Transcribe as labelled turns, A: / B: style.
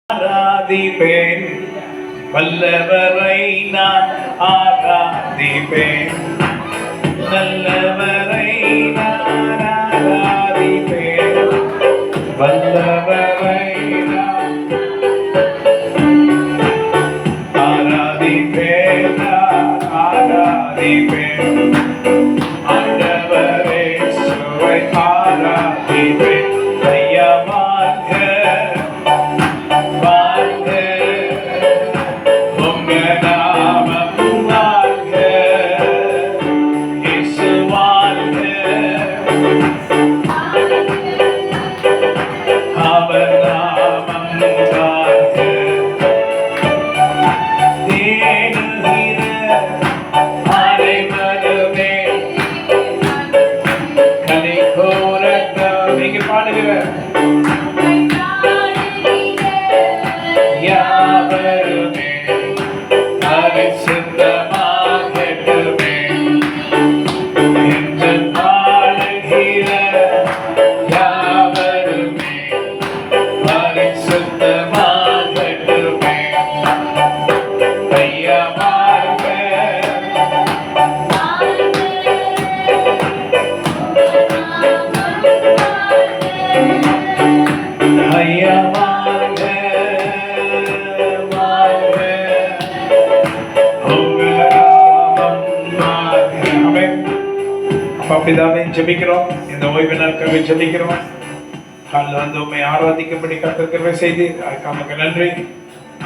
A: ஆராதிப்பேன், வல்லவரை நான் ஆராதிப்பேன், நல்லவரை நான் ஆராதிப்பேன், வல்லவரை நான் ஆராதிப்பேன், ஆராதிப்பேன், ஆண்டவரே சுவை ஆராதிப்பேன். ஐயா வாழ்க வாழ்க, உங்க நாமம் வாழ்க, இயேசு வாழ்க, அவர் நாமம் வாழ்க. தேடுகிற அனைவருமே கனி கோரட்டும். நீங்க பாடுகிற யாவருமே பரிசுத்தமாகட்டுமே, என்று பாடுகிற யாவருமே பரிசுத்தமாகட்டுமே. ஐயா வாழ்க, ஐயா வாழ்க, வாழ்க, உங்க நாமம் வாழ்க. ஆமென். அப்பா பிதாவே, ஜெபிக்கிறோம். இந்த ஓய்வு நாட்களை ஜெபிக்கிறோம். காலைல வந்து உண்மை ஆராதிக்கும்படி கர்த்தர் கிருபை செய்து அதுக்கு நமக்கு நன்றி.